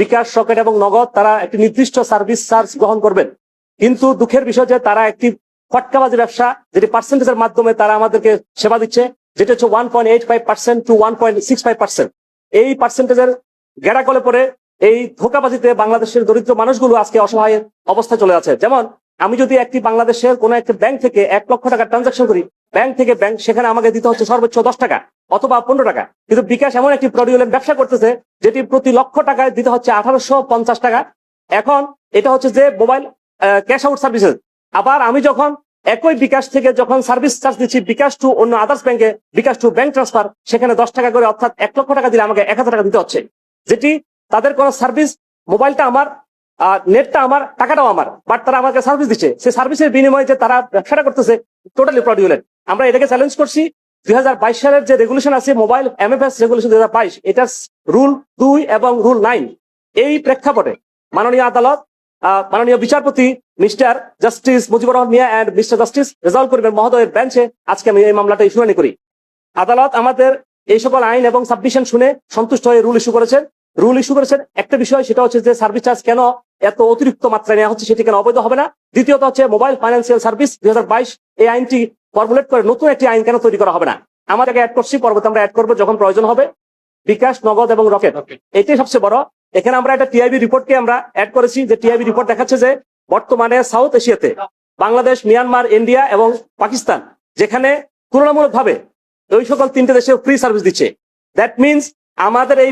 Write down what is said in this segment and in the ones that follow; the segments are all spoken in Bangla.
বিকাশ, রকেট এবং নগদ তারা একটি নির্দিষ্ট সার্ভিস চার্জ গ্রহণ করবেন, কিন্তু দুঃখের বিষয় যে তারা একটি ফটকাবাজি ব্যবসা, যেটি পার্সেন্টেজের মাধ্যমে তারা আমাদেরকে সেবা দিচ্ছে, যেটা হচ্ছে 1.85% to 1.65%। এই পার্সেন্টেজের গেড়াকলে পরে এই ধোঁকাবাজিতে বাংলাদেশের দরিদ্র মানুষগুলো আজকে অসহায় অবস্থায় চলে আছে। যেমন আমি যদি একটি বাংলাদেশের কোন একটা ব্যাংক থেকে 1 লক্ষ টাকা ট্রানজাকশন করি, ব্যাংক থেকে ব্যাংক, সেখানে আমাকে দিতে হচ্ছে সর্বোচ্চ 10 টাকা অথবা 15 টাকা। কিন্তু বিকাশ এমন একটি ফ্রডুলেন্ট ব্যবসা করতেছে যেটি প্রতি লক্ষ টাকায় দিতে হচ্ছে 1850 টাকা। এখন এটা হচ্ছে যে মোবাইল ক্যাশ আউট সার্ভিসেস। আবার আমি যখন একই বিকাশ থেকে যখন সার্ভিস চার্জ দিচ্ছি বিকাশ টু অন্য আদার্স ব্যাংকে, বিকাশ টু ব্যাংক ট্রান্সফার, সেখানে 10 টাকা করে, অর্থাৎ 1 লক্ষ টাকা দিলে আমাকে 1000 টাকা দিতে হচ্ছে। যেটি তাদের কোন সার্ভিস, মোবাইলটা আমার, নেটটা আমার, টাকাটাও আমার, বাট তারা আমাকে সার্ভিস দিচ্ছে। সেই সার্ভিসের বিনিময়ে যে তারা ব্যবসাটা করতেছে টোটালি ফ্রডুলেন্ট। আমরা এটাকে চ্যালেঞ্জ করছি। 2022 সালের যে রেগুলেশন আছে মোবাইল MFS রেগুলেশন 2022, এটার রুল 2 এবং রুল 9, এই প্রেক্ষাপটে মাননীয় আদালত, মাননীয় বিচারপতি mister justice Mujibur Rahman Mia and mister justice Rezaul করিমের মহোদয়ের বেঞ্চে আজকে আমি এই মামলাটা শুনানি করি। আদালত আমাদের এই সকল আইন এবং সাবমিশন শুনে সন্তুষ্ট হয়ে রুল ইস্যু করেছেন। একটা বিষয়, সেটা হচ্ছে যে সার্ভিস চার্জ কেন এত অতিরিক্ত মাত্রায় নেওয়া হচ্ছে, সেটি কেন অবৈধ হবে না। দ্বিতীয়ত হচ্ছে মোবাইল ফাইন্যান্সিয়াল সার্ভিস 2022, এই আইনটি ফর্মুলেট করে নতুন একটি আইন কেন তৈরি করা হবে না। আমাদেরকে অ্যাড করছি, পরবর্তী আমরা অ্যাড করবো যখন প্রয়োজন হবে। বিকাশ, নগদ এবং রকেট, এটাই সবচেয়ে বড়। এখানে আমরা একটা টিআইবি রিপোর্টকে আমরা অ্যাড করেছি, যে টিআইবি রিপোর্ট দেখাচ্ছে যে বর্তমানে সাউথ এশিয়াতে বাংলাদেশ, মিয়ানমার, ইন্ডিয়া এবং পাকিস্তান, যেখানে তুলনামূলকভাবে ওই সকল 3টে দেশে ফ্রি সার্ভিস দিচ্ছে। দ্যাট মিনস আমাদের এই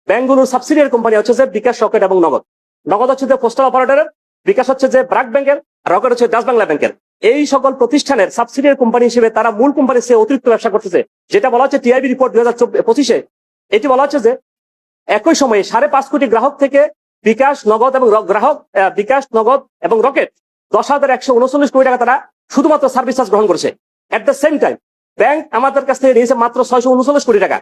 ব্যাংকগুলোর সাবসিডিয়ারি কোম্পানি হচ্ছে যে বিকাশ, রকেট এবং নগদ। নগদ হচ্ছে যে পোস্টাল অপারেটরের, বিকাশ হচ্ছে যে ব্র্যাক ব্যাংকের, রকেট হচ্ছে ডাচ বাংলা ব্যাংকের। এই সকল প্রতিষ্ঠানের সাবসিডিয়ারি কোম্পানি হিসেবে তারা মূল কোম্পানির চেয়ে অতিরিক্ত ব্যবসা করতেছে, যেটা বলা হচ্ছে টিআইবি রিপোর্ট 2025-এ। এটি বলা হচ্ছে যে একই সময়ে 5.5 কোটি গ্রাহক থেকে বিকাশ, নগদ এবং রকেট 10,139 কোটি টাকা তারা শুধুমাত্র সার্ভিস চার্জ গ্রহণ করেছে। At the same time bank আমাদের কাছ থেকে নিয়েছে মাত্র 639 কোটি টাকা।